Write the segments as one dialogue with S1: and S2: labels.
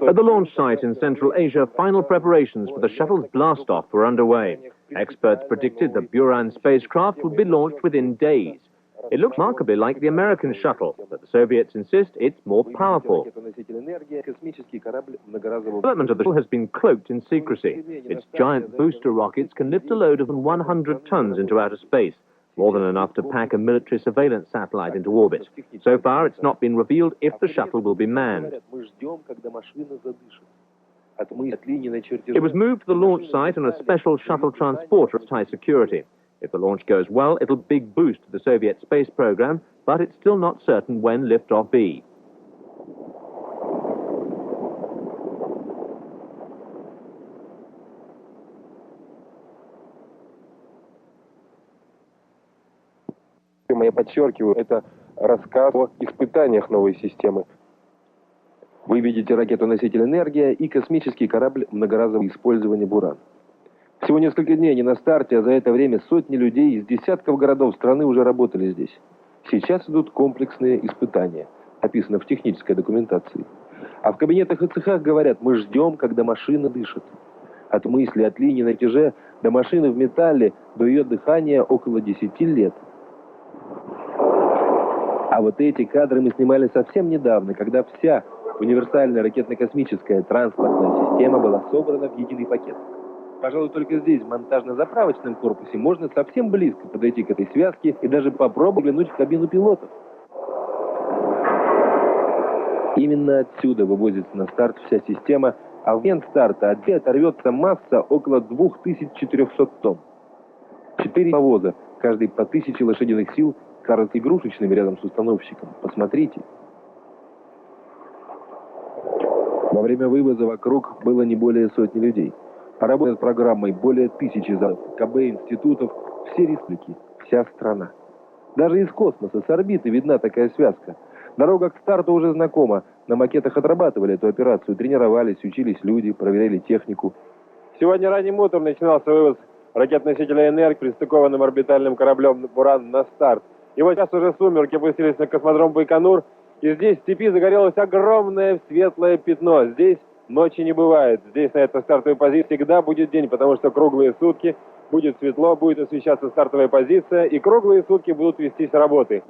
S1: At the launch site in Central Asia, final preparations for the shuttle's blastoff were underway. Experts predicted the Buran spacecraft would be launched within days. It looks remarkably like the American shuttle, but the Soviets insist it's more powerful. Development of the shuttle has been cloaked in secrecy. Its giant booster rockets can lift a load of 100 tons into outer space, more than enough to pack a military surveillance satellite into orbit. So far, it's not been revealed if the shuttle will be manned. It was moved to the launch site on a special shuttle transporter of high security. If the launch goes well, it'll big boost the Soviet space program, but it's still not certain when liftoff be.
S2: Я подчеркиваю, это рассказ о испытаниях новой системы. Вы видите ракету-носитель «Энергия» и космический корабль многоразового использования «Буран». Всего несколько дней они на старте, а за это время сотни людей из десятков городов страны уже работали здесь. Сейчас идут комплексные испытания, описано в технической документации. А в кабинетах и цехах говорят: мы ждем, когда машина дышит. От мысли, от линии на рычаже до машины в металле, до ее дыхания около 10 лет. А вот эти кадры мы снимали совсем недавно, когда вся универсальная ракетно-космическая транспортная система была собрана в единый пакет. Пожалуй, только здесь, в монтажно-заправочном корпусе, можно совсем близко подойти к этой связке и даже попробовать взглянуть в кабину пилотов. Именно отсюда вывозится на старт вся система, а в момент старта от нее оторвется масса около 2400 тонн. 4 повоза, каждый по 1000 лошадиных сил, кажутся игрушечными рядом с установщиком. Посмотрите. Во время вывоза вокруг было не более сотни людей. Работает над программой более 1000 залов, КБ, институтов, все республики, вся страна. Даже из космоса, с орбиты видна такая связка. Дорога к старту уже знакома. На макетах отрабатывали эту операцию, тренировались, учились люди, проверяли технику.
S3: Сегодня ранним утром начинался вывоз ракет-носителя «Энергия» пристыкованным орбитальным кораблем «Буран» на старт. И вот сейчас уже сумерки опустились на космодром Байконур, и здесь в степи загорелось огромное светлое пятно. Здесь ночи не бывает. Здесь на этой стартовой позиции всегда будет день, потому что круглые сутки будет светло, будет освещаться стартовая позиция, и круглые сутки будут вестись работы.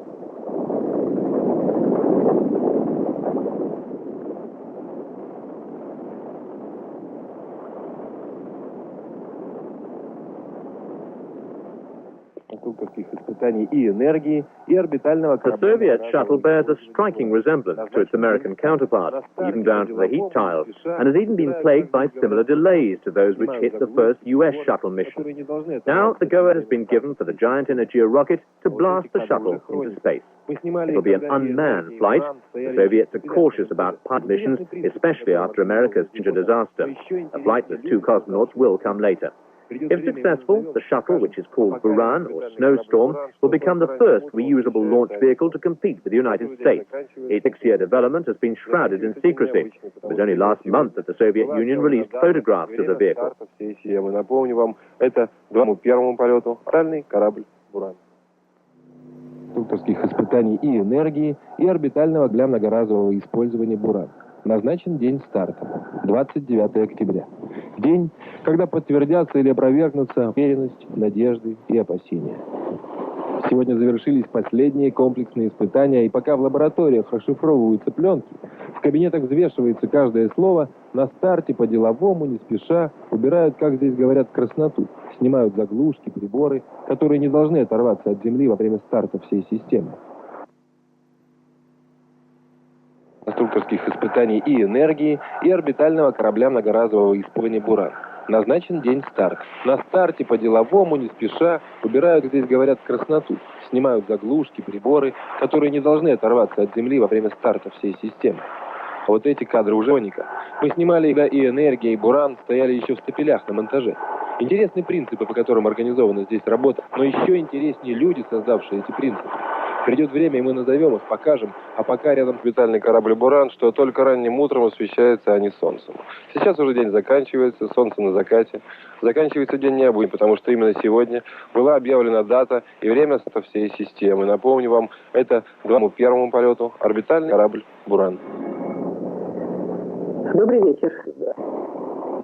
S2: И энергии, и орбитального
S1: The Soviet shuttle bears a striking resemblance to its American counterpart, even down to the heat tiles, and has even been plagued by similar delays to those which hit the first US shuttle mission. Now, the go-ahead has been given for the giant Energia rocket to blast the shuttle into space. It will be an unmanned flight. The Soviets are cautious about pilot missions, especially after America's Ginger disaster. A flight with 2 cosmonauts will come later. If successful, the shuttle, which is called Buran, or Snowstorm, will become the first reusable launch vehicle to compete with the United States. Its 6-year development has been shrouded in secrecy. It was only last month that the Soviet Union released photographs of the vehicle.
S2: Напомню вам, это первому полету орбитальный корабль «Буран». Конструкторских испытаний и энергии, и орбитального для многоразового использования «Буран». Назначен день старта, 29 октября. День, когда подтвердятся или опровергнутся уверенность, надежды и опасения. Сегодня завершились последние комплексные испытания, и пока в лабораториях расшифровываются пленки, в кабинетах взвешивается каждое слово, на старте по-деловому, не спеша, убирают, как здесь говорят, красноту, снимают заглушки, приборы, которые не должны оторваться от Земли во время старта всей системы. Конструкторских испытаний и энергии, и орбитального корабля многоразового испытания «Буран». Назначен день старта. На старте по-деловому, не спеша, убирают, здесь говорят, красноту, снимают заглушки, приборы, которые не должны оторваться от Земли во время старта всей системы. А вот эти кадры уже Моника. Мы снимали, когда и «Энергия», и «Буран» стояли еще в стапелях на монтаже. Интересны принципы, по которым организована здесь работа, но еще интереснее люди, создавшие эти принципы. Придет время, и мы назовем их, покажем, а пока рядом орбитальный корабль «Буран», что только ранним утром освещается, а не солнцем. Сейчас уже день заканчивается, солнце на закате. Заканчивается день необычный, потому что именно сегодня была объявлена дата и время старта всей системы. Напомню вам, это 21-му полету орбитальный корабль «Буран».
S4: Добрый вечер.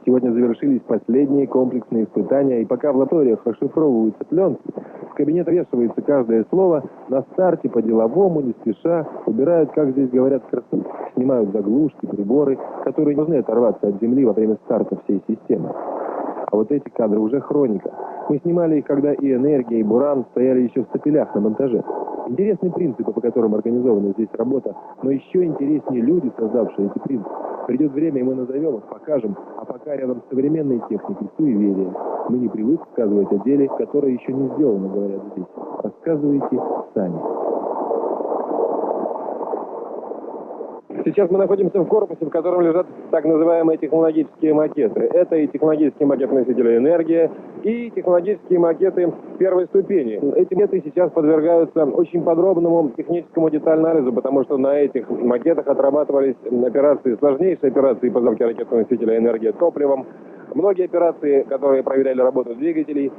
S2: Сегодня завершились последние комплексные испытания, и пока в лабораториях расшифровываются пленки, в кабинет вешивается каждое слово, на старте по-деловому, не спеша, убирают, как здесь говорят, красоту, снимают заглушки, приборы, которые не должны оторваться от земли во время старта всей системы. А вот эти кадры уже хроника. Мы снимали их, когда и «Энергия», и «Буран» стояли еще в стапелях на монтаже. Интересны принципы, по которым организована здесь работа, но еще интереснее люди, создавшие эти принципы. Придет время, и мы назовем их, покажем, а пока рядом с современной техникой суеверие. Мы не привыкли рассказывать о деле, которое еще не сделано, говорят здесь. Рассказывайте сами. Сейчас мы находимся в корпусе, в котором лежат так называемые технологические макеты. Это и технологический макет носителя «Энергия», и технологические макеты первой ступени. Эти макеты сейчас подвергаются очень подробному техническому детальному анализу, потому что на этих макетах отрабатывались операции, сложнейшие операции по заправке ракетного носителя «Энергия» топливом, многие операции, которые проверяли работу двигателей.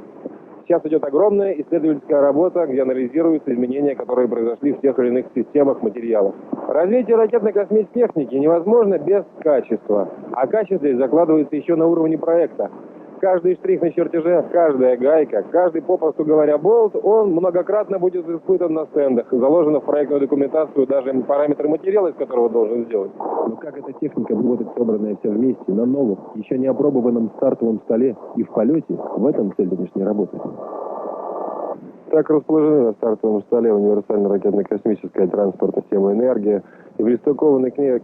S2: Сейчас идет огромная исследовательская работа, где анализируются изменения, которые произошли в тех или иных системах, материалах. Развитие ракетно-космической техники невозможно без качества. А качество здесь закладывается еще на уровне проекта. Каждый штрих на чертеже, каждая гайка, каждый, попросту говоря, болт, он многократно будет испытан на стендах. Заложено в проектную документацию даже параметры материала, из которого должен сделать. Но как эта техника будет собранная вся вместе, на новом, еще не опробованном стартовом столе и в полете, в этом цель нынешней работы. Так расположены на стартовом столе универсальная ракетно-космическая транспортная система «Энергия» и пристыкованный к ней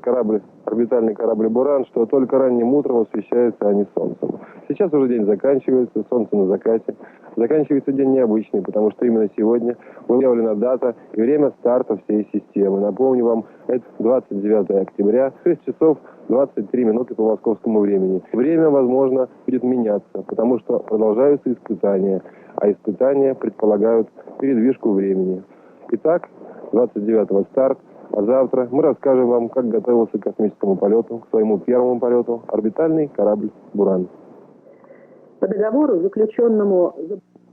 S2: орбитальный корабль «Буран», что только ранним утром освещается, а не солнцем. Сейчас уже день заканчивается, солнце на закате. Заканчивается день необычный, потому что именно сегодня объявлена дата и время старта всей системы. Напомню вам, это 29 октября, 6 часов 23 минуты по московскому времени. Время, возможно, будет меняться, потому что продолжаются испытания, а испытания предполагают передвижку времени. Итак, 29-го старт, а завтра мы расскажем вам, как готовился к космическому полету, к своему первому полету, орбитальный корабль «Буран».
S4: По договору, заключенному...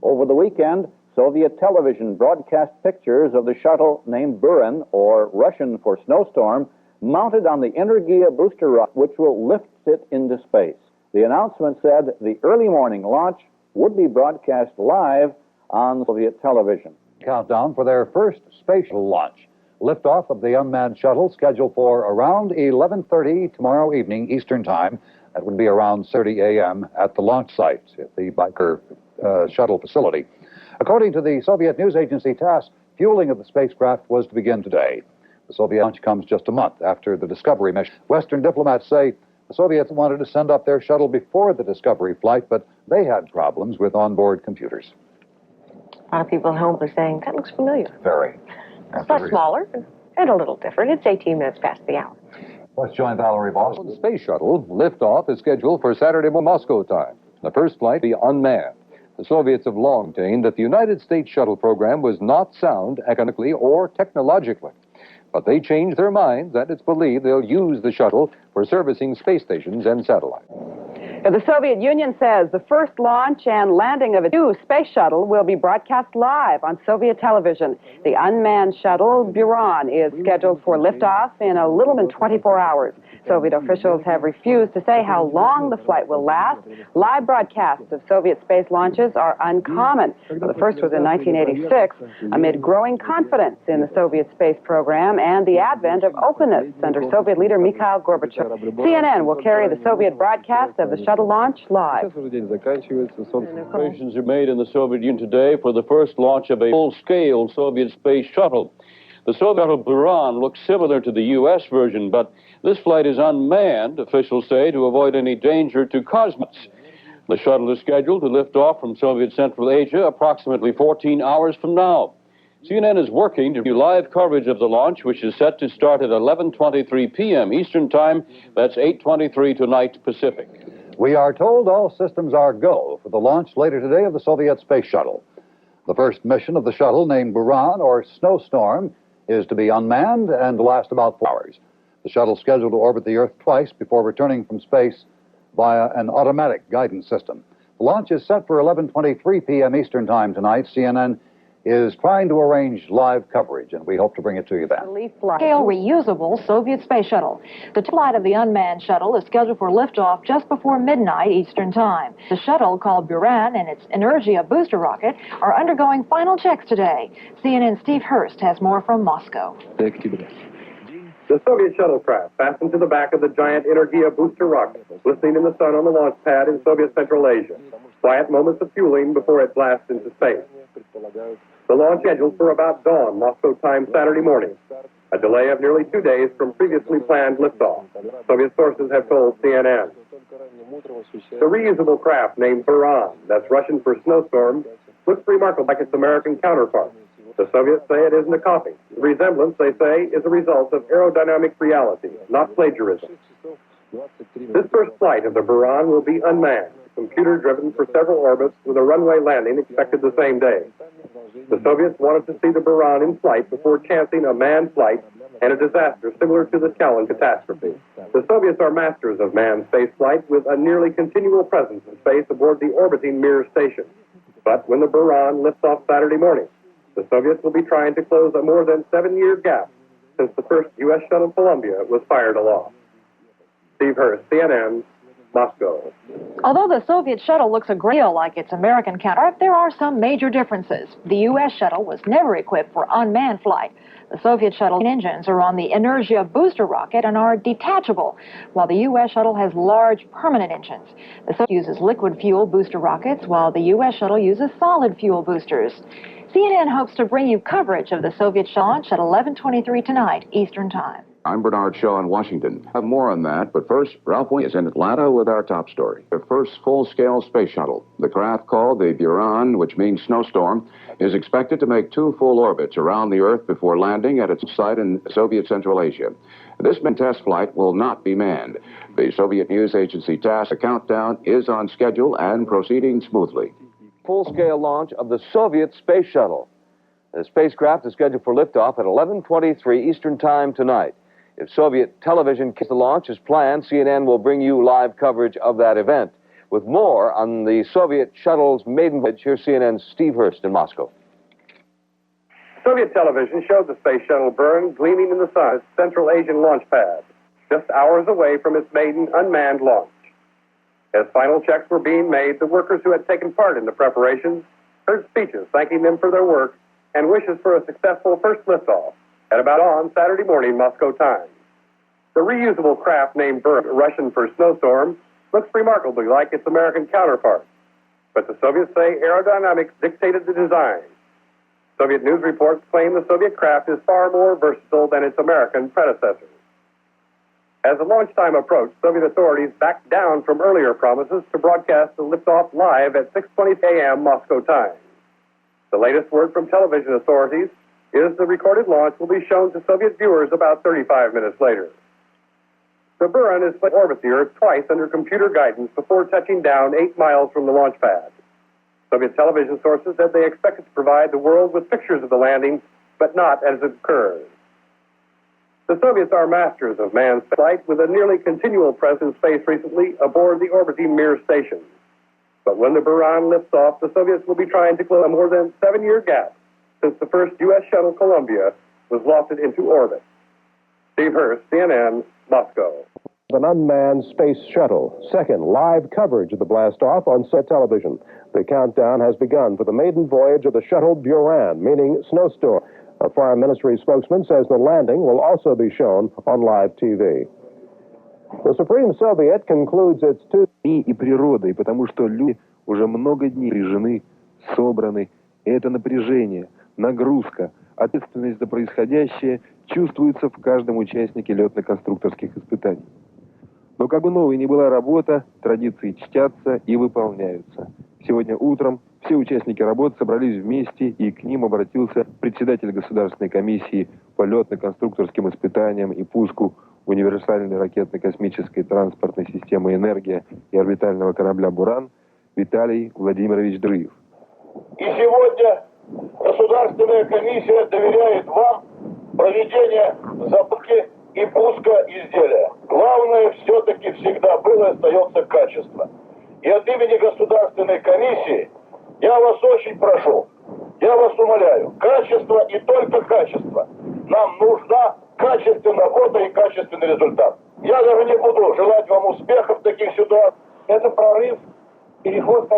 S5: Over the weekend, Soviet television broadcast pictures of the shuttle named Buran, or Russian for snowstorm, mounted on the Energia booster rocket, which will lift it into space. The announcement said the early morning launch would be broadcast live on Soviet television.
S6: Countdown for their first space launch. Liftoff of the unmanned shuttle scheduled for around 11:30 tomorrow evening Eastern Time. That would be around 30 a.m. at the launch site at the Baikonur shuttle facility. According to the Soviet news agency TASS, fueling of the spacecraft was to begin today. The Soviet launch comes just a month after the Discovery mission. Western diplomats say the Soviets wanted to send up their shuttle before the Discovery flight, but they had problems with onboard computers.
S7: A lot of people at home are saying, that looks familiar.
S6: Very.
S7: It's a lot smaller and a little different. It's 18 minutes past the hour.
S6: Let's join Valerie Voss. The space shuttle liftoff is scheduled for Saturday Moscow time. The first flight will be unmanned. The Soviets have long maintained that the United States shuttle program was not sound economically or technologically. But they changed their minds, and it's believed they'll use the shuttle for servicing space stations and satellites.
S8: The Soviet Union says the first launch and landing of a new space shuttle will be broadcast live on Soviet television. The unmanned shuttle Buran is scheduled for liftoff in a little than 24 hours. Soviet officials have refused to say how long the flight will last. Live broadcasts of Soviet space launches are uncommon. The first was in 1986, amid growing confidence in the Soviet space program and the advent of openness under Soviet leader Mikhail Gorbachev. CNN will carry the Soviet broadcast of the shuttle launch live.
S9: Preparations are made in the Soviet Union today for the first launch of a full-scale Soviet space shuttle. The Soviet shuttle Buran looks similar to the U.S. version, but this flight is unmanned, officials say, to avoid any danger to cosmonauts. The shuttle is scheduled to lift off from Soviet Central Asia approximately 14 hours from now. CNN is working to do live coverage of the launch, which is set to start at 11:23 p.m. Eastern Time. That's 8:23 tonight Pacific.
S6: We are told all systems are go for the launch later today of the Soviet space shuttle. The first mission of the shuttle, named Buran, or Snowstorm, is to be unmanned and last about 4 hours. The shuttle is scheduled to orbit the Earth twice before returning from space via an automatic guidance system. The launch is set for 11:23 p.m. Eastern Time tonight. CNN is trying to arrange live coverage, and we hope to bring it to you then.
S10: Scale reusable Soviet space shuttle. The flight of the unmanned shuttle is scheduled for liftoff just before midnight Eastern Time. The shuttle, called Buran, and its Energia booster rocket are undergoing final checks today. CNN's Steve Hurst has more from Moscow.
S1: The Soviet shuttlecraft fastened to the back of the giant Energia booster rocket, glistening in the sun on the launch pad in Soviet Central Asia. Quiet moments of fueling before it blasts into space. The launch scheduled for about dawn Moscow time Saturday morning, a delay of nearly 2 days from previously planned liftoff, Soviet sources have told CNN. The reusable craft named Buran, that's Russian for snowstorm, looks remarkably like its American counterpart. The Soviets say it isn't a copy. The resemblance, they say, is a result of aerodynamic reality, not plagiarism. This first flight of the Buran will be unmanned, computer-driven for several orbits with a runway landing expected the same day. The Soviets wanted to see the Buran in flight before chancing a manned flight and a disaster similar to the Shuttle catastrophe. The Soviets are masters of manned spaceflight with a nearly continual presence in space aboard the orbiting Mir station. But when the Buran lifts off Saturday morning, the Soviets will be trying to close a more than 7-year gap since the first U.S. shuttle Columbia was fired aloft. Steve Hurst, CNN, Moscow.
S10: Although the Soviet shuttle looks a great deal like its American counterpart, there are some major differences. The U.S. shuttle was never equipped for unmanned flight. The Soviet shuttle engines are on the Energia booster rocket and are detachable, while the U.S. shuttle has large permanent engines. The Soviet uses liquid fuel booster rockets, while the U.S. shuttle uses solid fuel boosters. CNN hopes to bring you coverage of the Soviet launch at 11:23 tonight, Eastern Time.
S11: I'm Bernard Shaw in Washington. Have more on that, but first, Ralph Wayne is in Atlanta with our top story. The first full-scale space shuttle, the craft called the Buran, which means snowstorm, is expected to make 2 full orbits around the Earth before landing at its site in Soviet Central Asia. This test flight will not be manned. The Soviet news agency TASS, the countdown is on schedule and proceeding smoothly.
S12: Full-scale launch of the Soviet space shuttle. The spacecraft is scheduled for liftoff at 11:23 Eastern Time tonight. If Soviet television keeps the launch as planned, CNN will bring you live coverage of that event. With more on the Soviet shuttle's maiden voyage, here's CNN's Steve Hurst in Moscow.
S1: Soviet television showed the space shuttle Buran gleaming in the sun at Central Asian launch pad, just hours away from its maiden unmanned launch. As final checks were being made, the workers who had taken part in the preparations heard speeches thanking them for their work and wishes for a successful first liftoff at about dawn Saturday morning Moscow time. The reusable craft named Buran, Russian for snowstorm, looks remarkably like its American counterpart. But the Soviets say aerodynamics dictated the design. Soviet news reports claim the Soviet craft is far more versatile than its American predecessors. As the launch time approached, Soviet authorities backed down from earlier promises to broadcast the liftoff live at 6:20 a.m. Moscow time. The latest word from television authorities is the recorded launch will be shown to Soviet viewers about 35 minutes later. The Buran is to orbit the Earth twice under computer guidance before touching down 8 miles from the launch pad. Soviet television sources said they expected to provide the world with pictures of the landing, but not as it occurs. The Soviets are masters of manned flight with a nearly continual presence in space recently aboard the orbiting Mir station. But when the Buran lifts off, the Soviets will be trying to close a more than 7-year gap since the first U.S. shuttle Columbia was lofted into orbit. Steve Hurst, CNN, Moscow.
S3: An unmanned space shuttle. Second, live coverage of the blast-off on set television. The countdown has begun for the maiden voyage of the shuttle Buran, meaning snowstorm. A Foreign Ministry spokesman says the landing will also be shown on live TV. The Supreme Soviet concludes its
S2: И природой, потому что люди уже много дней напряжены, собраны. И это напряжение, нагрузка, ответственность за происходящее чувствуется в каждом участнике летно-конструкторских испытаний. Но как бы новой ни была работа, традиции чтятся и выполняются. Сегодня утром все участники работы собрались вместе, и к ним обратился председатель Государственной комиссии по летно-конструкторским испытаниям и пуску универсальной ракетно-космической транспортной системы «Энергия» и орбитального корабля «Буран» Виталий Владимирович Дрыев.
S13: И сегодня Государственная комиссия доверяет вам проведение запуска и пуска изделия. Главное все-таки всегда было и остается качество. И от имени Государственной комиссии я вас очень прошу, я вас умоляю, умоляю, качество и только качество. Нам нужна качественная работа и качественный результат. Я даже не буду желать вам успехов в таких ситуациях.
S14: Это прорыв, переход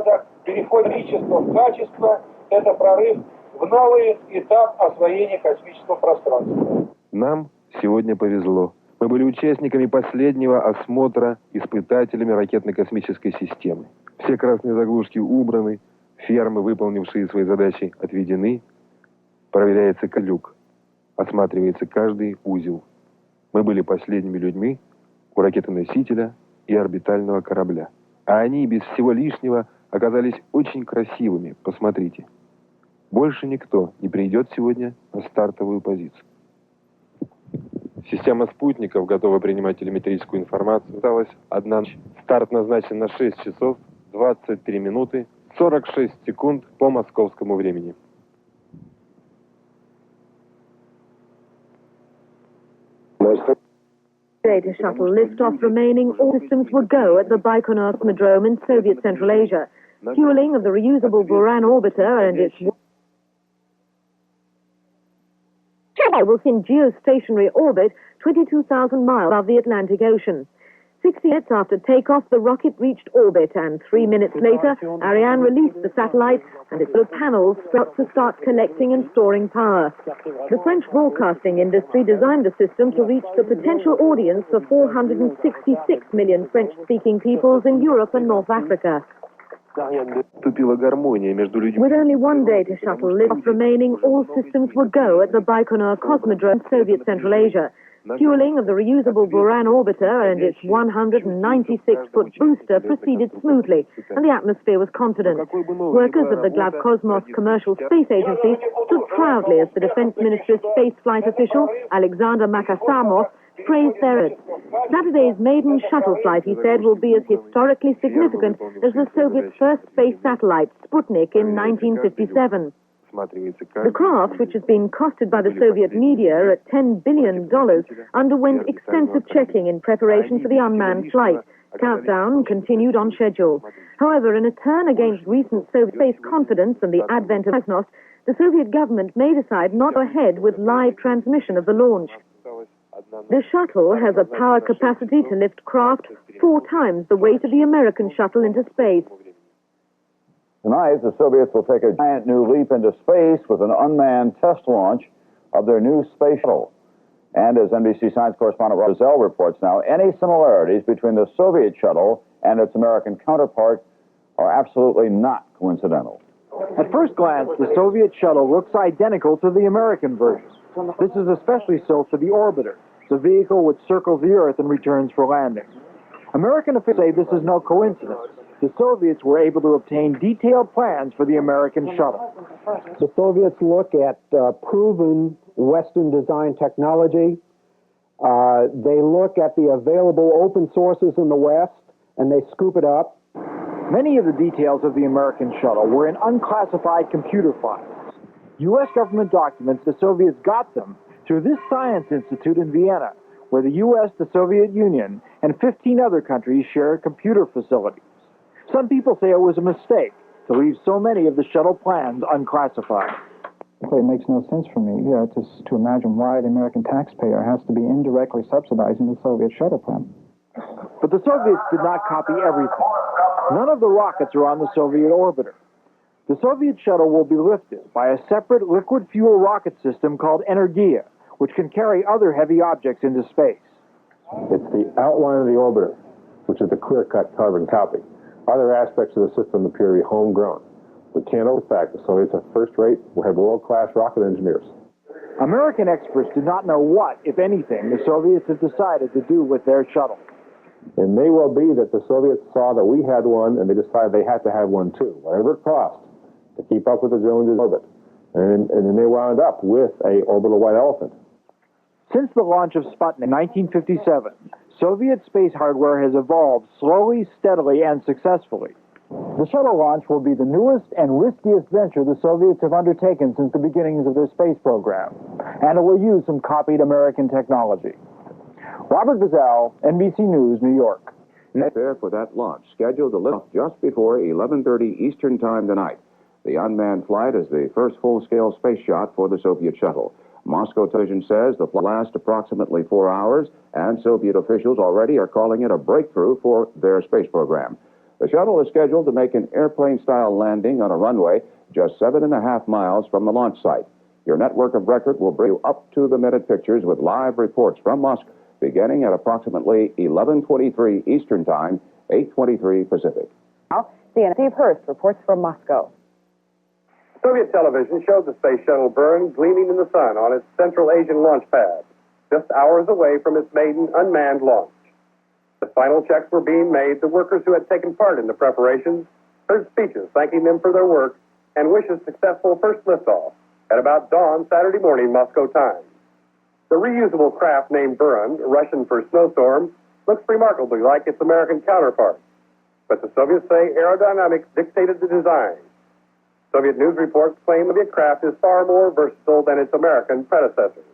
S14: количества в качество, это прорыв в новый этап освоения космического пространства.
S2: Нам сегодня повезло. Мы были участниками последнего осмотра испытателями ракетно-космической системы. Все красные заглушки убраны, фермы, выполнившие свои задачи, отведены. Проверяется люк, осматривается каждый узел. Мы были последними людьми у ракетоносителя и орбитального корабля. А они без всего лишнего оказались очень красивыми. Посмотрите. Больше никто не придет сегодня на стартовую позицию. Система спутников готова принимать телеметрическую информацию. Осталась одна ночь. Старт назначен на 6 часов 23 минуты 46 секунд по московскому времени.
S15: Data shuttle lift-off remaining, all systems were go at the Baikonur Cosmodrome in Soviet Central Asia. Fueling of the reusable Buran orbiter and its was in geostationary orbit 22,000 miles above the Atlantic Ocean. 60 minutes after takeoff, the rocket reached orbit, and 3 minutes later, Ariane released the satellite, and its little panels to start collecting and storing power. The French broadcasting industry designed the system to reach the potential audience for 466 million French-speaking peoples in Europe and North Africa. With only one data shuttle lift remaining, all systems were go at the Baikonur Cosmodrome in Soviet Central Asia. Fueling of the reusable Buran orbiter and its 196-foot booster proceeded smoothly, and the atmosphere was confident. Workers of the Glabkosmos commercial space agency stood proudly as the Defense Ministry's spaceflight official, Alexander Makasamov, praised their efforts. Saturday's maiden shuttle flight, he said, will be as historically significant as the Soviet's first space satellite, Sputnik, in 1957. The craft, which has been costed by the Soviet media at $10 billion, underwent extensive checking in preparation for the unmanned flight. Countdown continued on schedule. However, in a turn against recent Soviet space confidence and the advent of Glasnost, the Soviet government may decide not to go ahead with live transmission of the launch. The shuttle has a power capacity to lift craft 4 times the weight of the American shuttle into space.
S5: Tonight, the Soviets will take a giant new leap into space with an unmanned test launch of their new space shuttle. And as NBC science correspondent Robert Zell reports now, any similarities between the Soviet shuttle and its American counterpart are absolutely not coincidental.
S16: At first glance, the Soviet shuttle looks identical to the American version. This is especially so for the orbiter, the vehicle which circles the Earth and returns for landing. American officials say this is no coincidence. The Soviets were able to obtain detailed plans for the American shuttle.
S17: The Soviets look at proven Western design technology. They look at the available open sources in the West, and they scoop it up.
S16: Many of the details of the American shuttle were in unclassified computer files. U.S. government documents, the Soviets got them through this science institute in Vienna, where the U.S., the Soviet Union, and 15 other countries share computer facilities. Some people say it was a mistake to leave so many of the shuttle plans unclassified.
S18: It makes no sense for me to imagine why the American taxpayer has to be indirectly subsidizing the Soviet shuttle plan.
S16: But the Soviets did not copy everything. None of the rockets are on the Soviet orbiter. The Soviet shuttle will be lifted by a separate liquid fuel rocket system called Energia, which can carry other heavy objects into space.
S3: It's the outline of the orbiter, which is the clear-cut carbon copy. Other aspects of the system appear to be homegrown. We can't overlook the fact the Soviets are first-rate, we have world-class rocket engineers.
S16: American experts do not know what, if anything, the Soviets have decided to do with their shuttle.
S3: It may well be that the Soviets saw that we had one, and they decided they had to have one too, whatever it cost, to keep up with the Joneses' orbit. And then they wound up with an orbital white elephant.
S16: Since the launch of Sputnik in 1957, Soviet space hardware has evolved slowly, steadily, and successfully.
S17: The shuttle launch will be the newest and riskiest venture the Soviets have undertaken since the beginnings of their space program, and it will use some copied American technology. Robert Bazell, NBC News, New York.
S11: There for that launch, scheduled to lift off just before 11:30 Eastern Time tonight. The unmanned flight is the first full-scale space shot for the Soviet shuttle. Moscow television says the flight lasts approximately 4 hours, and Soviet officials already are calling it a breakthrough for their space program. The shuttle is scheduled to make an airplane-style landing on a runway just 7.5 miles from the launch site. Your network of record will bring you up-to-the-minute pictures with live reports from Moscow, beginning at approximately 11:23 Eastern Time, 8:23 Pacific.
S8: Now, CNN Steve Hurst reports from Moscow.
S19: Soviet television showed the space shuttle Buran gleaming in the sun on its Central Asian launch pad, just hours away from its maiden unmanned launch. As final checks were being made, the workers who had taken part in the preparations heard speeches thanking them for their work and wished a successful first liftoff at about dawn Saturday morning Moscow time. The reusable craft named Buran, Russian for snowstorm, looks remarkably like its American counterpart. But the Soviets say aerodynamics dictated the design. Soviet news reports claim the craft is far more versatile than its American predecessors.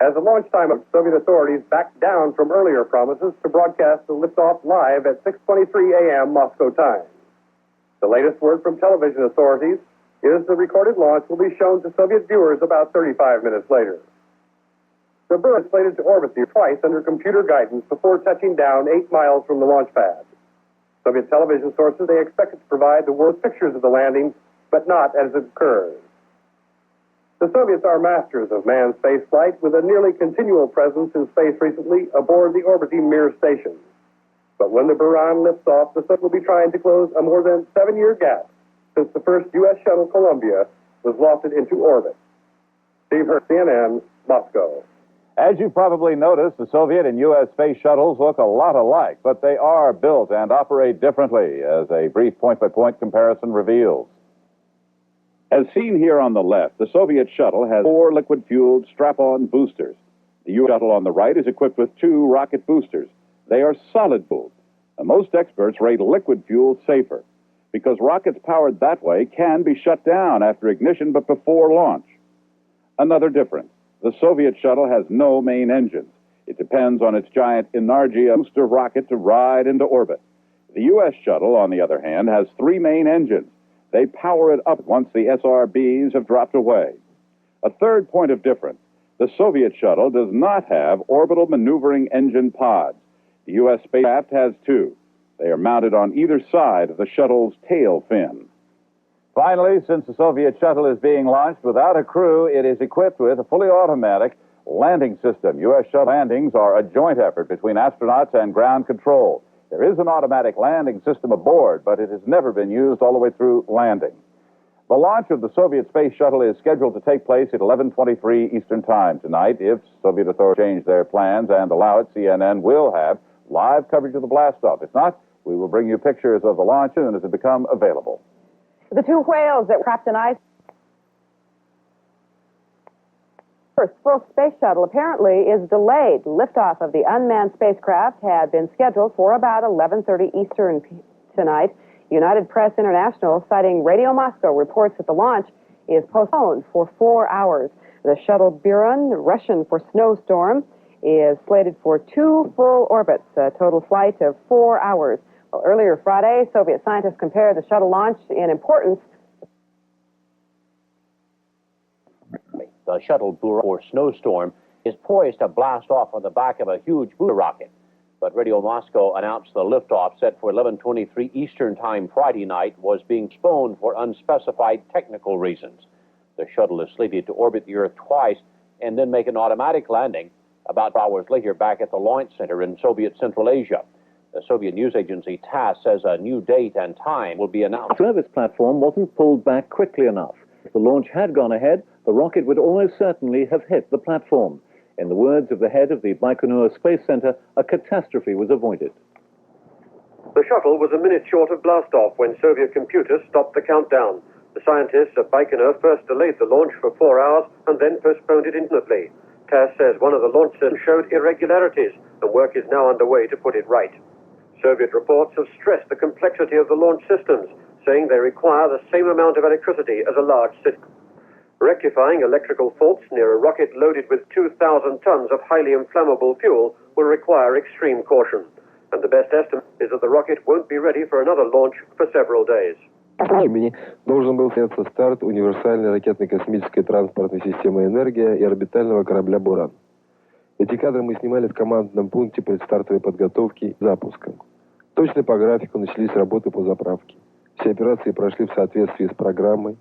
S19: As the launch time of Soviet authorities backed down from earlier promises to broadcast the liftoff live at 6:23 a.m. Moscow time. The latest word from television authorities is the recorded launch will be shown to Soviet viewers about 35 minutes later. The Buran is slated to orbit twice under computer guidance before touching down 8 miles from the launch pad. Soviet television sources say they expect it to provide the world pictures of the landing, but not as it occurs. The Soviets are masters of manned spaceflight, with a nearly continual presence in space recently aboard the orbiting Mir station. But when the Buran lifts off, the Soviets will be trying to close a more than 7-year gap since the first U.S. shuttle Columbia was lofted into orbit. Steve Hurst, CNN, Moscow.
S5: As you probably noticed, the Soviet and U.S. space shuttles look a lot alike, but they are built and operate differently, as a brief point-by-point comparison reveals.
S20: As seen here on the left, the Soviet shuttle has 4 liquid-fueled strap-on boosters. The U.S. shuttle on the right is equipped with 2 rocket boosters. They are solid-fueled. Most experts rate liquid fuel safer, because rockets powered that way can be shut down after ignition but before launch. Another difference. The Soviet shuttle has no main engines. It depends on its giant Energia booster rocket to ride into orbit. The U.S. shuttle, on the other hand, has 3 main engines. They power it up once the SRBs have dropped away. A third point of difference. The Soviet shuttle does not have orbital maneuvering engine pods. The U.S. spacecraft has 2. They are mounted on either side of the shuttle's tail fin.
S5: Finally, since the Soviet shuttle is being launched without a crew, it is equipped with a fully automatic landing system. U.S. shuttle landings are a joint effort between astronauts and ground control. There is an automatic landing system aboard, but it has never been used all the way through landing. The launch of the Soviet space shuttle is scheduled to take place at 11:23 Eastern Time tonight. If Soviet authorities change their plans and allow it, CNN will have live coverage of the blastoff. If not, we will bring you pictures of the launch as soon as it becomes available.
S8: The 2 whales that were trapped in ice. First full space shuttle apparently is delayed. Liftoff of the unmanned spacecraft had been scheduled for about 11:30 Eastern tonight. United Press International, citing Radio Moscow, reports that the launch is postponed for 4 hours. The shuttle Buran, Russian for snowstorm, is slated for 2 full orbits, a total flight of 4 hours. Well, earlier Friday, Soviet scientists compared the shuttle launch in importance.
S21: The shuttle Buran, or snowstorm, is poised to blast off on the back of a huge booster rocket. But Radio Moscow announced the liftoff set for 11:23 Eastern Time Friday night was being postponed for unspecified technical reasons. The shuttle is slated to orbit the Earth twice and then make an automatic landing about 4 hours later back at the launch center in Soviet Central Asia. The Soviet news agency TASS says a new date and time will be announced.
S1: The service platform wasn't pulled back quickly enough. If the launch had gone ahead, the rocket would almost certainly have hit the platform. In the words of the head of the Baikonur Space Center, a catastrophe was avoided.
S22: The shuttle was a minute short of blastoff when Soviet computers stopped the countdown. The scientists at Baikonur first delayed the launch for 4 hours and then postponed it indefinitely. TASS says one of the launch systems showed irregularities, and work is now underway to put it right. Soviet reports have stressed the complexity of the launch systems, saying they require the same amount of electricity as a large system. Rectifying electrical faults near a rocket loaded with 2,000 tons of highly inflammable fuel will require extreme caution. And the best estimate is that the rocket won't be ready for another launch for several days.
S2: времени должен был состояться старт универсальной ракетной космической транспортной системы «Энергия» и орбитального корабля «Буран». Эти кадры мы снимали в командном пункте предстартовой подготовки и запуска. Точно по графику начались работы по заправке. Все операции прошли в соответствии с программой.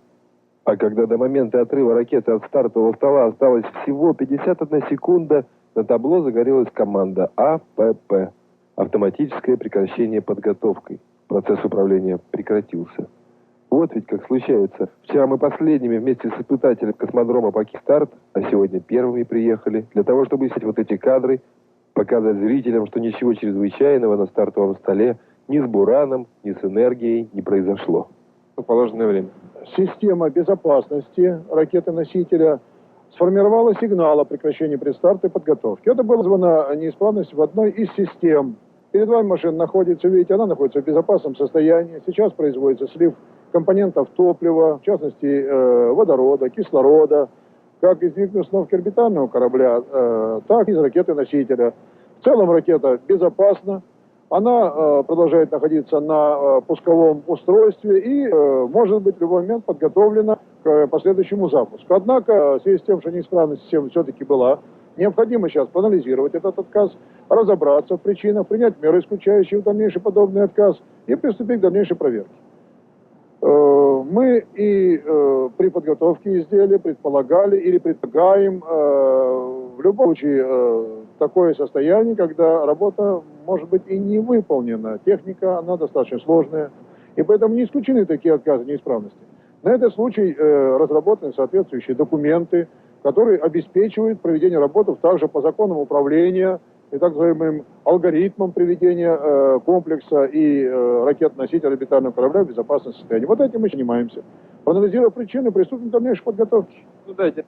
S2: А когда до момента отрыва ракеты от стартового стола осталось всего 51 секунда, на табло загорелась команда АПП – автоматическое прекращение подготовкой. Процесс управления прекратился. Вот ведь как случается. Вчера мы последними вместе с испытателем космодрома покинули старт, а сегодня первыми приехали для того, чтобы снять вот эти кадры, показать зрителям, что ничего чрезвычайного на стартовом столе ни с Бураном, ни с энергией не произошло. В положенное время.
S4: Система безопасности ракеты-носителя сформировала сигнал о прекращении предстартовой подготовки. Это была вызвана неисправность в одной из систем. Перед вами машина находится, видите, она находится в безопасном состоянии. Сейчас производится слив компонентов топлива, в частности водорода, кислорода, как из двигательной установки орбитального корабля, так и из ракеты-носителя. В целом ракета безопасна, она продолжает находиться на пусковом устройстве и может быть в любой момент подготовлена к последующему запуску. Однако, в связи с тем, что неисправность системы все-таки была, необходимо сейчас проанализировать этот отказ, разобраться в причинах, принять меры, исключающие дальнейший подобный отказ, и приступить к дальнейшей проверке. Мы и при подготовке изделия предполагали или предполагаем в любом случае такое состояние, когда работа может быть и не выполнена. Техника, она достаточно сложная, и поэтому не исключены такие отказы, неисправности. На этот случай разработаны соответствующие документы, которые обеспечивают проведение работы также по законам управления и так называемым алгоритмам приведения комплекса и ракет-носителя орбитального корабля в безопасном состоянии. Вот этим мы занимаемся. Проанализировав причины, приступим к дальнейшей подготовке.
S2: Ну, дайте.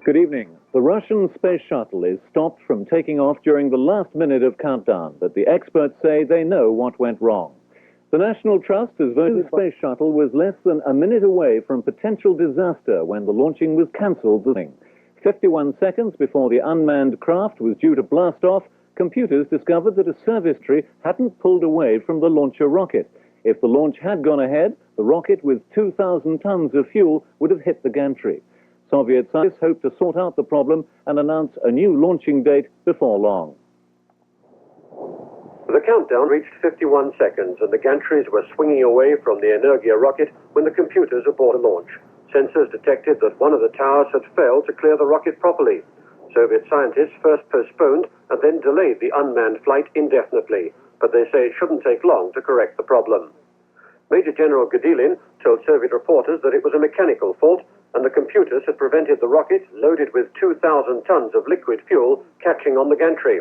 S1: Good evening. The Russian space shuttle is stopped from taking off during the last minute of countdown, but the experts say they know what went wrong. The National Trust has voted the space shuttle was less than a minute away from potential disaster when the launching was cancelled this morning. 51 seconds before the unmanned craft was due to blast off, computers discovered that a service tree hadn't pulled away from the launcher rocket. If the launch had gone ahead, the rocket with 2,000 tons of fuel would have hit the gantry. Soviet scientists hope to sort out the problem and announce a new launching date before long.
S22: The countdown reached 51 seconds and the gantries were swinging away from the Energia rocket when the computers aboard the launch. Sensors detected that one of the towers had failed to clear the rocket properly. Soviet scientists first postponed and then delayed the unmanned flight indefinitely, but they say it shouldn't take long to correct the problem. Major General Gudilin told Soviet reporters that it was a mechanical fault and the computers had prevented the rocket, loaded with 2,000 tons of liquid fuel, catching on the gantry.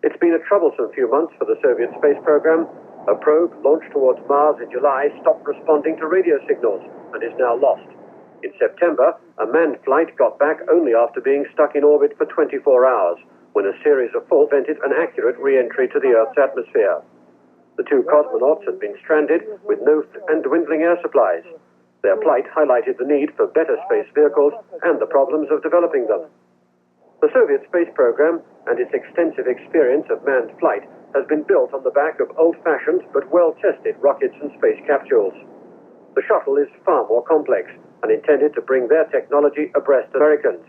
S22: It's been a troublesome few months for the Soviet space program. A probe launched towards Mars in July stopped responding to radio signals and is now lost. In September, a manned flight got back only after being stuck in orbit for 24 hours, when a series of faults prevented an accurate re-entry to the Earth's atmosphere. The two cosmonauts had been stranded with no and dwindling air supplies. Their plight highlighted the need for better space vehicles and the problems of developing them. The Soviet space program and its extensive experience of manned flight has been built on the back of old-fashioned but well-tested rockets and space capsules. The shuttle is far more complex and intended to bring their technology abreast of Americans.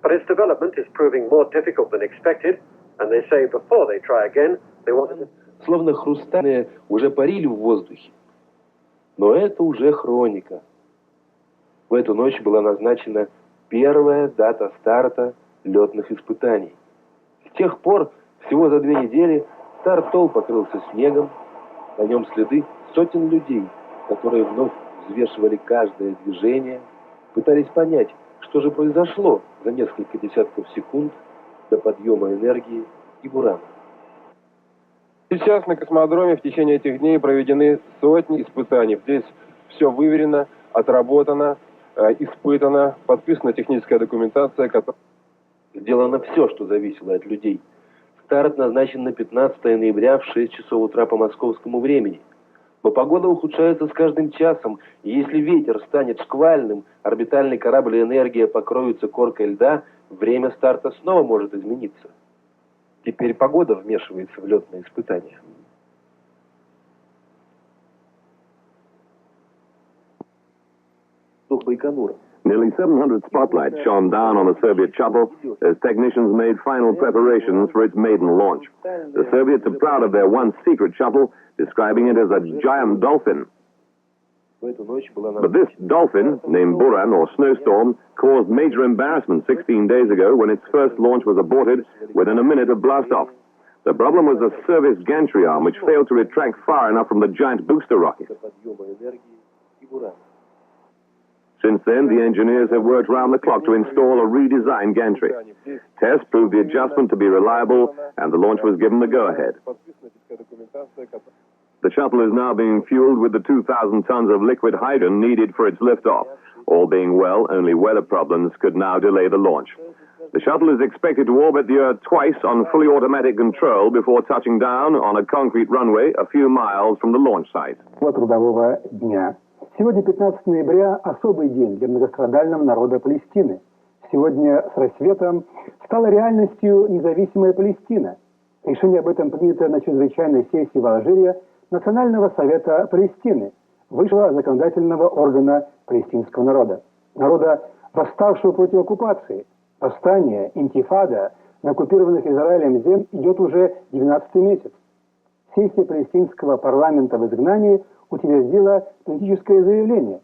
S22: But its development is proving more difficult than expected, and they say before they try again, they wanted to...
S2: Словно хрустальные уже парили в воздухе. Но это уже хроника. В эту ночь была назначена первая дата старта летных испытаний. С тех пор, всего за 2 недели, старт-толл покрылся снегом, на нем следы сотен людей, которые вновь взвешивали каждое движение, пытались понять, что же произошло за несколько десятков секунд до подъема энергии и Бурана.
S3: Сейчас на космодроме в течение этих дней проведены сотни испытаний. Здесь все выверено, отработано, испытано, подписана техническая документация, которая...
S2: Сделано все, что зависело от людей. В Старт назначен на 15 ноября в 6 часов утра по московскому времени. Но погода ухудшается с каждым часом, и если ветер станет шквальным, орбитальный корабль «Энергия» покроется коркой льда, время старта снова может измениться. Теперь погода вмешивается в летные испытания.
S7: Nearly 700 spotlights shone down on the Soviet shuttle as technicians made final preparations for its maiden launch. The Soviets are proud of their once secret shuttle, describing it as a giant dolphin. But this dolphin, named Buran or Snowstorm, caused major embarrassment 16 days ago when its first launch was aborted within a minute of blastoff. The problem was the service gantry arm, which failed to retract far enough from the giant booster rocket. Since then, the engineers have worked round the clock to install a redesigned gantry. Tests proved the adjustment to be reliable, and the launch was given the go-ahead. The shuttle is now being fueled with the 2,000 tons of liquid hydrogen needed for its liftoff. All being well, only weather problems could now delay the launch. The shuttle is expected to orbit the Earth twice on fully automatic control before touching down on a concrete runway a few miles from the launch site.
S9: Трудового дня. Сегодня, 15 ноября, особый день для многострадального народа Палестины. Сегодня с рассветом стала реальностью независимая Палестина. Решение об этом принято на чрезвычайной сессии в Алжире Национального совета Палестины, высшего законодательного органа палестинского народа. Народа, восставшего против оккупации. Восстание, интифада на оккупированных Израилем землях идет уже 12-й месяц. Сессия палестинского парламента в изгнании утвердила политическое заявление.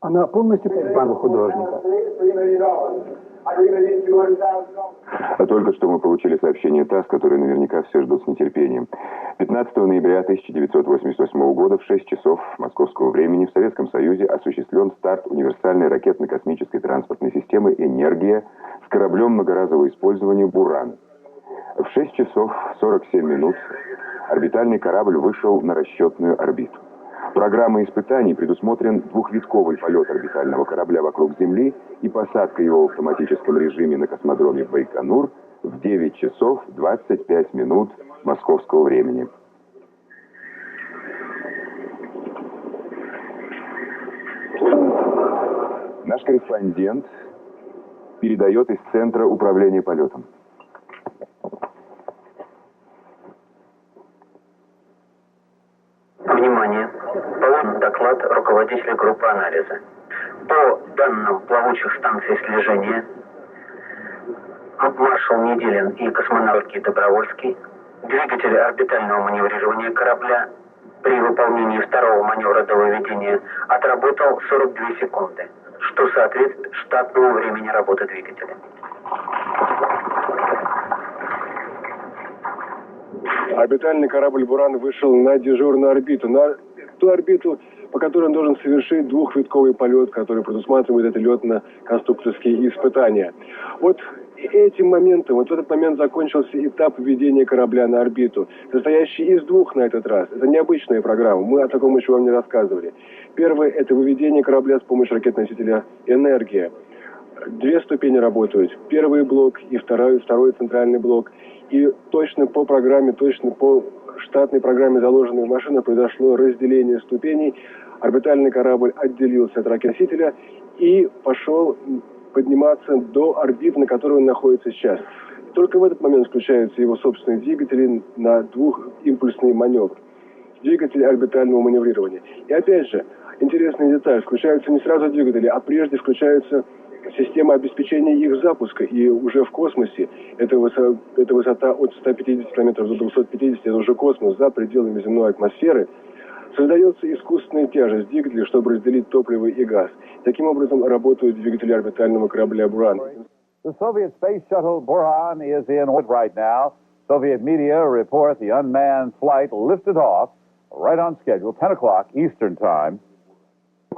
S9: Она полностью признана художника.
S23: Только что мы получили сообщение ТАСС, которое наверняка все ждут с нетерпением. 15 ноября 1988 года в 6 часов московского времени в Советском Союзе осуществлен старт универсальной ракетно-космической транспортной системы «Энергия» с кораблем многоразового использования «Буран». В 6 часов 47 минут орбитальный корабль вышел на расчетную орбиту. Программой испытаний предусмотрен двухвитковый полет орбитального корабля вокруг Земли и посадка его в автоматическом режиме на космодроме Байконур в 9 часов 25 минут московского времени. Наш корреспондент передает из Центра управления полетом.
S24: Внимание! Получен доклад руководителя группы анализа. По данным плавучих станций слежения, маршал Неделин и космонавт Добровольский, двигатель орбитального маневрирования корабля при выполнении второго маневра до выведения отработал 42 секунды, что соответствует штатному времени работы двигателя.
S3: Орбитальный корабль «Буран» вышел на дежурную орбиту, на ту орбиту, по которой он должен совершить двухвитковый полет, который предусматривает это летно-конструкторские испытания. Вот этим моментом, вот в этот момент закончился этап введения корабля на орбиту, состоящий из двух на этот раз. Это необычная программа, мы о таком еще вам не рассказывали. Первое – это выведение корабля с помощью ракетоносителя «Энергия». Две ступени работают. Первый блок и второй центральный блок. И точно по программе, точно по штатной программе, заложенной в машину, произошло разделение ступеней. Орбитальный корабль отделился от ракетоносителя и пошел подниматься до орбиты, на которой он находится сейчас. Только в этот момент включаются его собственные двигатели на двухимпульсный маневр. Двигатель орбитального маневрирования. И опять же, интересная деталь. Включаются не сразу двигатели, а прежде включаются система обеспечения их запуска. И уже в космосе, эта высота от 150 км до 250, это уже космос, за пределами земной атмосферы, создается искусственная тяжесть двигателя, чтобы разделить топливо и газ. Таким образом работают двигатели орбитального корабля «Буран».
S6: The Soviet space shuttle Buran is in orbit right now. Soviet media report the unmanned flight lifted off right on schedule, 10 o'clock Eastern Time.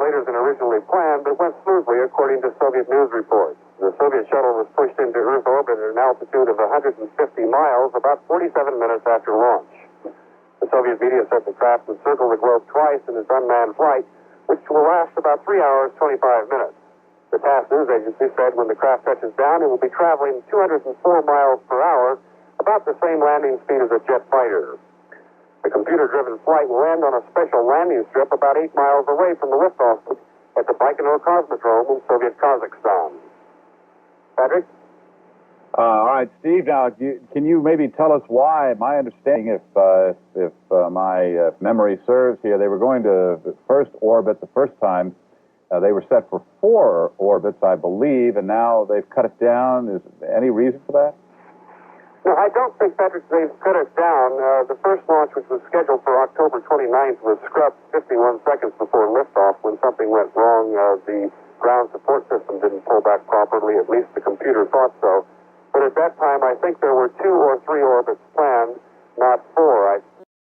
S22: Later than originally planned, but went smoothly according to Soviet news reports. The Soviet shuttle was pushed into Earth orbit at an altitude of 150 miles about 47 minutes after launch. The Soviet media said the craft would circle the globe twice in its unmanned flight, which will last about 3 hours, 25 minutes. The TASS news agency said when the craft touches down, it will be traveling 204 miles per hour,
S19: about the same landing speed as a jet fighter. The computer-driven flight will end on a special landing strip about 8 miles away from the liftoff at the Baikonur Cosmodrome in Soviet Kazakhstan. Patrick?
S10: All right, Steve. Now, can you maybe tell us why? My understanding, if my memory serves here, they were going to the first orbit the first time. They were set for 4 orbits, I believe, and now they've cut it down. Is there any reason for that?
S19: No, I don't think, Patrick, they've cut it down. The first launch, which was scheduled for October 29th, was scrubbed 51 seconds before liftoff when something went wrong. The ground support system didn't pull back properly. At least the computer thought so. But at that time, I think there were 2 or 3 orbits planned, not 4.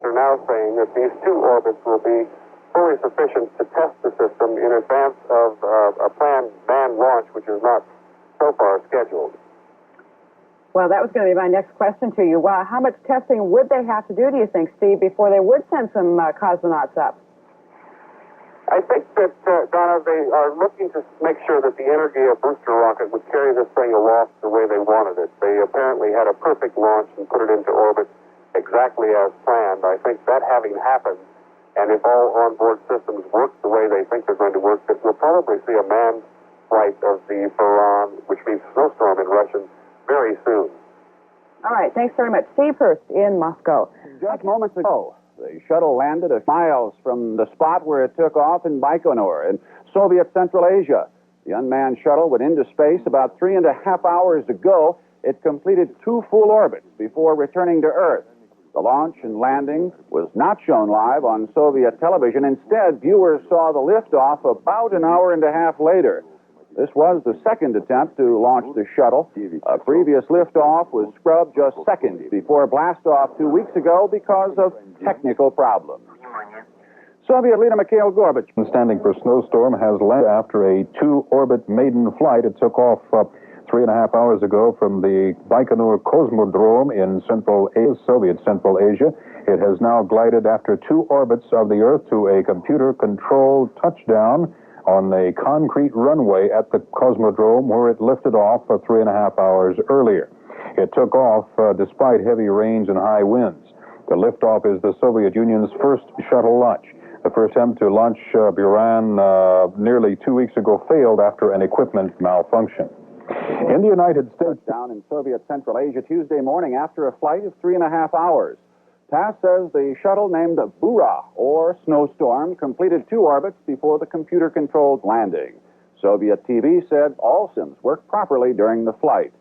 S19: They're now saying that these 2 orbits will be fully sufficient to test the system in advance of a planned manned launch, which is not so far scheduled.
S8: Well, that was going to be my next question to you. How much testing would they have to do you think, Steve, before they would send some cosmonauts up?
S19: I think that, Donna, they are looking to make sure that the Energia booster rocket would carry this thing aloft the way they wanted it. They apparently had a perfect launch and put it into orbit exactly as planned. I think that having happened, and if all onboard systems work the way they think they're going to work, that we'll probably see a manned flight of the Buran, which means snowstorm in Russian, very soon.
S8: All right, thanks very much. Steve Hurst in Moscow.
S5: Just moments ago, the shuttle landed miles from the spot where it took off in Baikonur in Soviet Central Asia. The unmanned shuttle went into space about 3.5 hours ago. It completed 2 full orbits before returning to Earth. The launch and landing was not shown live on Soviet television. Instead, viewers saw the liftoff about an hour and a half later. This was the second attempt to launch the shuttle. A previous liftoff was scrubbed just seconds before blastoff 2 weeks ago because of technical problems. Soviet leader Mikhail Gorbachev,
S12: standing for snowstorm, has landed after a 2-orbit maiden flight. It took off 3.5 hours ago from the Baikonur Cosmodrome in Soviet Central Asia. It has now glided after 2 orbits of the Earth to a computer-controlled touchdown on a concrete runway at the Cosmodrome, where it lifted off 3.5 hours earlier. It took off despite heavy rains and high winds. The liftoff is the Soviet Union's first shuttle launch. The first attempt to launch Buran nearly 2 weeks ago failed after an equipment malfunction. In the United States,
S5: down in Soviet Central Asia Tuesday morning after a flight of 3.5 hours. TASS says the shuttle named Bura, or Snowstorm, completed 2 orbits before the computer-controlled landing. Soviet TV said all systems worked properly during the flight.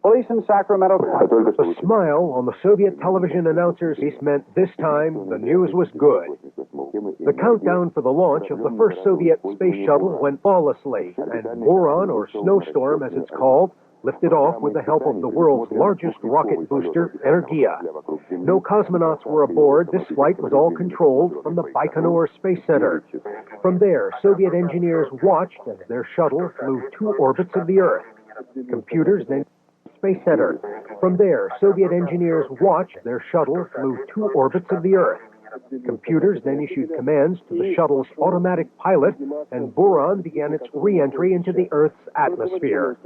S5: Police in Sacramento...
S13: The smile on the Soviet television announcer's face meant this time the news was good. The countdown for the launch of the first Soviet space shuttle went flawlessly, and Buran, or Snowstorm as it's called, lifted off with the help of the world's largest rocket booster, Energia. No cosmonauts were aboard. This flight was all controlled from the Baikonur Space Center. From there, Soviet engineers watched as their shuttle flew 2 orbits of the Earth. Computers then... Space Center. From there, Soviet engineers watched their shuttle flew 2 orbits of the Earth. Computers then issued commands to the shuttle's automatic pilot, and Buran began its re-entry into the Earth's atmosphere.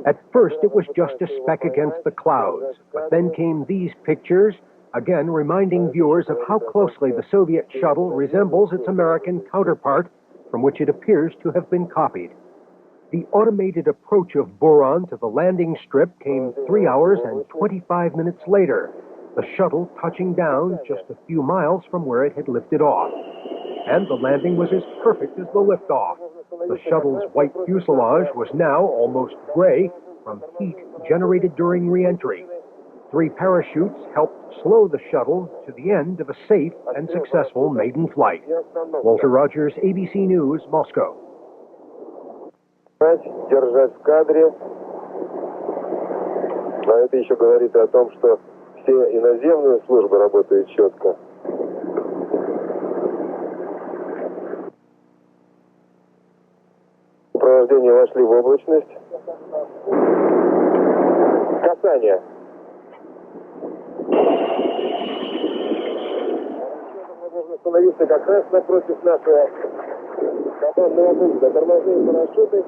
S13: At first, it was just a speck against the clouds, but then came these pictures, again reminding viewers of how closely the Soviet shuttle resembles its American counterpart, from which it appears to have been copied. The automated approach of Buran to the landing strip came 3 hours and 25 minutes later, the shuttle touching down just a few miles from where it had lifted off. And the landing was as perfect as the liftoff. The shuttle's white fuselage was now almost gray from heat generated during re-entry. 3 parachutes helped slow the shuttle to the end of a safe and successful maiden flight. Walter Rogers, ABC News, Moscow.
S3: Держать в кадре. А это еще говорит о том, что все иноземные службы работают четко. Сопровождение вошли в облачность. Касание. Можно остановиться как раз напротив нашего командного пункта. Тормозные парашюты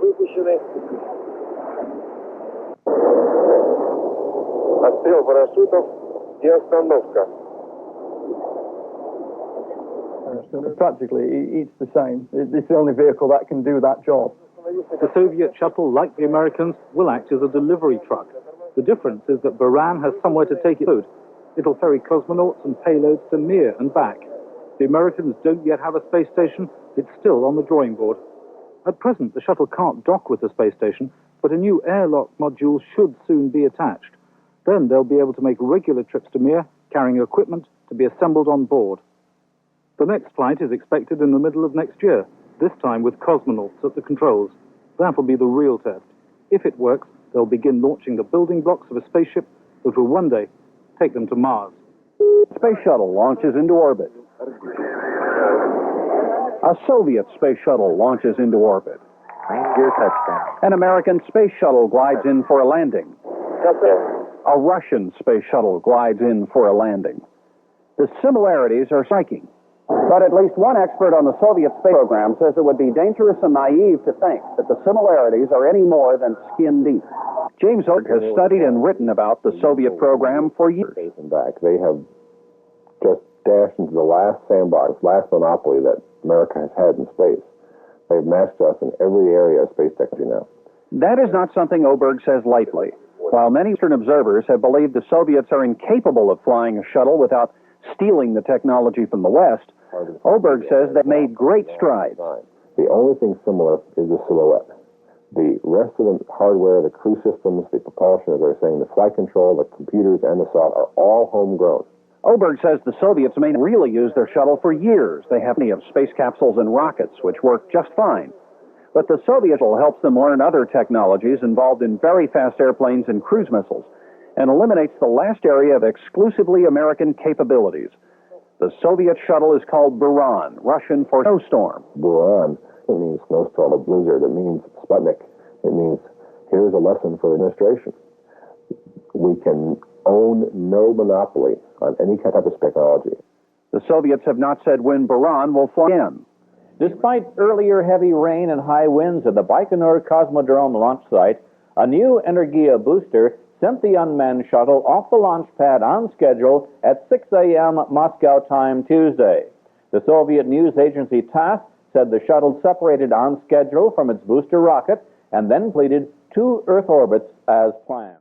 S3: выпущены. Отстрел парашютов и остановка.
S14: Practically, it's the same. It's the only vehicle that can do that job.
S15: The Soviet shuttle, like the Americans, will act as a delivery truck. The difference is that Buran has somewhere to take its load. It'll ferry cosmonauts and payloads to Mir and back. The Americans don't yet have a space station. It's still on the drawing board. At present, the shuttle can't dock with the space station, but a new airlock module should soon be attached. Then they'll be able to make regular trips to Mir, carrying equipment to be assembled on board. The next flight is expected in the middle of next year, this time with cosmonauts at the controls. That'll be the real test. If it works, they'll begin launching the building blocks of a spaceship that will one day take them to Mars.
S16: Space shuttle launches into orbit. A Soviet space shuttle launches into orbit.
S18: Reindeer touchdown.
S16: An American space shuttle glides in for a landing. A Russian space shuttle glides in for a landing. The similarities are striking. But at least one expert on the Soviet space program says it would be dangerous and naive to think that the similarities are any more than skin deep. James Oberg has studied and written about the Soviet program for years.
S25: They have just dashed into the last sandbox, last monopoly that America has had in space. They've matched us in every area of space technology now.
S16: That is not something Oberg says lightly. While many Eastern observers have believed the Soviets are incapable of flying a shuttle without stealing the technology from the West, Oberg says they've made great strides.
S25: The only thing similar is the silhouette. The rest of the hardware, the crew systems, the propulsion, as I was saying, the flight control, the computers, and the salt are all homegrown.
S16: Oberg says the Soviets may really use their shuttle for years. They have plenty of space capsules and rockets, which work just fine. But the Soviet shuttle helps them learn other technologies involved in very fast airplanes and cruise missiles, and eliminates the last area of exclusively American capabilities. The Soviet shuttle is called Buran, Russian for snowstorm.
S25: Buran, it means snowstorm, a blizzard. It means Sputnik. It means here's a lesson for the administration. We can own no monopoly on any type of technology.
S16: The Soviets have not said when Buran will fly in.
S5: Despite earlier heavy rain and high winds at the Baikonur Cosmodrome launch site, a new Energia booster sent the unmanned shuttle off the launch pad on schedule at 6 a.m. Moscow time Tuesday. The Soviet news agency TASS said the shuttle separated on schedule from its booster rocket and then completed 2 Earth orbits as planned.